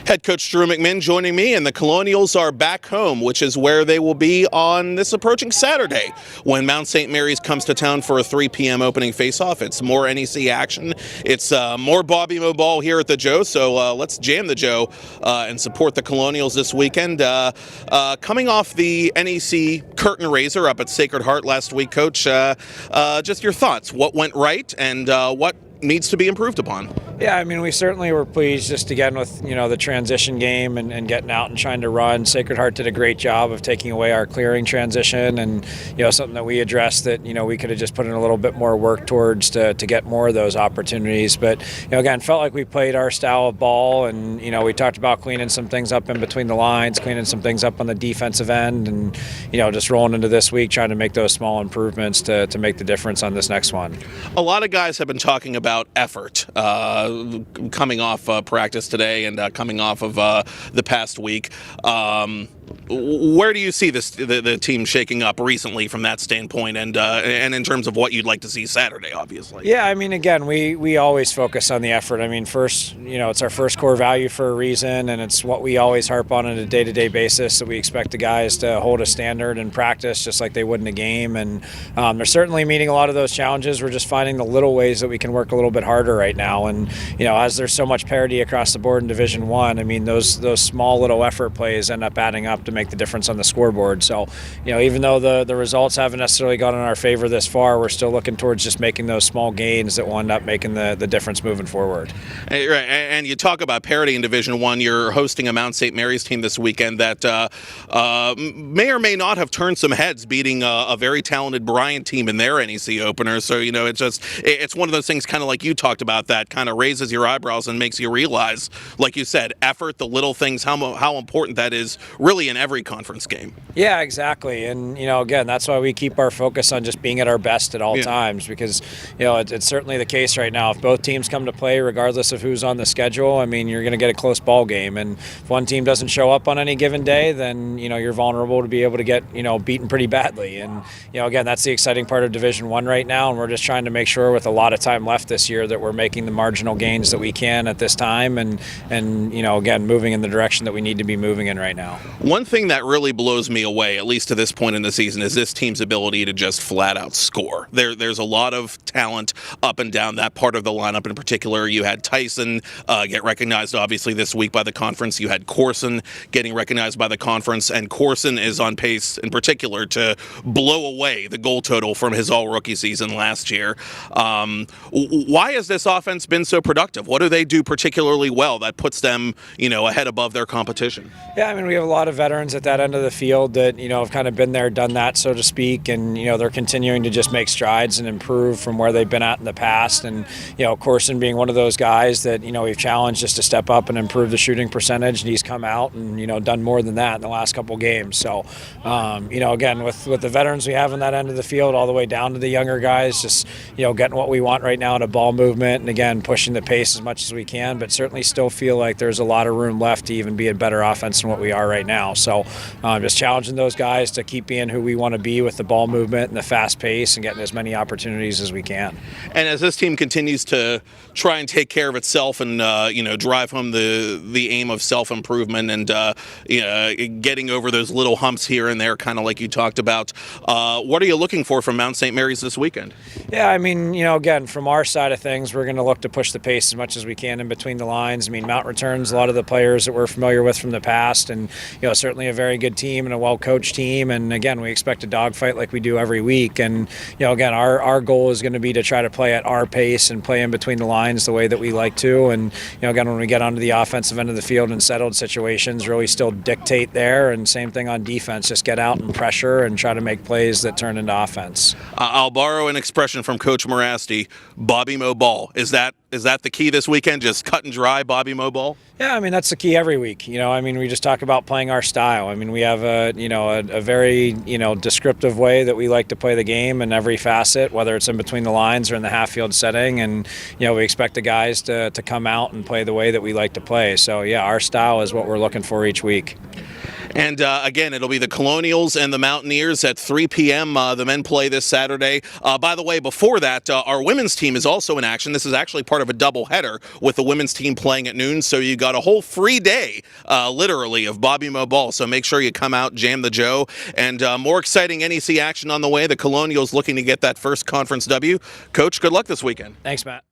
Head Coach Drew McMinn joining me, and the Colonials are back home, which is where they will be on this approaching Saturday when Mount St. Mary's comes to town for a 3 p.m. opening face-off. It's more NEC action. It's more Bobby Mo ball here at the Joe, so let's jam the Joe and support the Colonials this weekend. Coming off the NEC curtain raiser up at Sacred Heart last week, Coach, just your thoughts. What went right and what needs to be improved upon? Yeah, I mean, we certainly were pleased just again with, the transition game and getting out and trying to run. Sacred Heart did a great job of taking away our clearing transition, and, something that we addressed that, we could have just put in a little bit more work towards to get more of those opportunities. But, again, felt like we played our style of ball, and, we talked about cleaning some things up in between the lines, cleaning some things up on the defensive end, and, just rolling into this week, trying to make those small improvements to make the difference on this next one. A lot of guys have been talking about effort coming off practice today and coming off of the past week. Where do you see the team shaking up recently from that standpoint, and in terms of what you'd like to see Saturday, obviously? Yeah, I mean, again, we always focus on the effort. I mean, first, it's our first core value for a reason, and it's what we always harp on a day-to-day basis, that we expect the guys to hold a standard in practice just like they would in a game. And they're certainly meeting a lot of those challenges. We're just finding the little ways that we can work a little bit harder right now. And, as there's so much parity across the board in Division I, I mean, those small little effort plays end up adding up to make the difference on the scoreboard. So, even though the results haven't necessarily gone in our favor this far, we're still looking towards just making those small gains that will end up making the difference moving forward. Right, and you talk about parity in Division I. You're hosting a Mount St. Mary's team this weekend that may or may not have turned some heads, beating a very talented Bryant team in their NEC opener. So, it's one of those things, kind of like you talked about, that kind of raises your eyebrows and makes you realize, like you said, effort, the little things, how important that is really in every conference game. Yeah, exactly. And, again, that's why we keep our focus on just being at our best at all times, because, it's certainly the case right now. If both teams come to play, regardless of who's on the schedule, I mean, you're going to get a close ball game. And if one team doesn't show up on any given day, then, you're vulnerable to be able to get, beaten pretty badly. And, again, that's the exciting part of Division I right now. And we're just trying to make sure, with a lot of time left this year, that we're making the marginal gains that we can at this time, and again, moving in the direction that we need to be moving in right now. One thing that really blows me away, at least to this point in the season, is this team's ability to just flat out score. There's a lot of talent up and down that part of the lineup in particular. You had Tyson get recognized, obviously, this week by the conference. You had Corson getting recognized by the conference, and Corson is on pace in particular to blow away the goal total from his all-rookie season last year. Why has this offense been so productive? What do they do particularly well that puts them, ahead above their competition? Yeah, I mean, we have a lot of veterans at that end of the field that, have kind of been there, done that, so to speak, and, they're continuing to just make strides and improve from where they've been at in the past. And, Corson being one of those guys that, we've challenged just to step up and improve the shooting percentage, and he's come out and, done more than that in the last couple games. So, again, with the veterans we have in that end of the field all the way down to the younger guys, just, getting what we want right now in a ball movement, and, again, pushing the pace as much as we can, but certainly still feel like there's a lot of room left to even be a better offense than what we are right now. So just challenging those guys to keep being who we want to be with the ball movement and the fast pace and getting as many opportunities as we can. And as this team continues to try and take care of itself and, drive home the aim of self-improvement and, getting over those little humps here and there, kind of like you talked about, what are you looking for from Mount St. Mary's this weekend? Yeah, I mean, again, from our side of things, we're going to look to push the pace as much as we can in between the lines. I mean, Mount returns a lot of the players that we're familiar with from the past, and, certainly a very good team and a well-coached team. And, again, we expect a dogfight like we do every week. And, again, our goal is going to be to try to play at our pace and play in between the lines the way that we like to. And, again, when we get onto the offensive end of the field in settled situations, really still dictate there. And same thing on defense, just get out and pressure and try to make plays that turn into offense. I'll borrow an expression from Coach Morasti, Bobby Mo ball. Is that the key this weekend, just cut and dry Bobby Mo ball? Yeah, I mean, that's the key every week. We just talk about playing our style. I mean, we have a very, descriptive way that we like to play the game in every facet, whether it's in between the lines or in the half-field setting. And, we expect the guys to come out and play the way that we like to play. So, yeah, our style is what we're looking for each week. And again, it'll be the Colonials and the Mountaineers at 3 p.m. The men play this Saturday. By the way, before that, our women's team is also in action. This is actually part of a doubleheader with the women's team playing at noon. So you got a whole free day, literally, of Bobby Moe ball. So make sure you come out, jam the Joe. And more exciting NEC action on the way. The Colonials looking to get that first conference W. Coach, good luck this weekend. Thanks, Matt.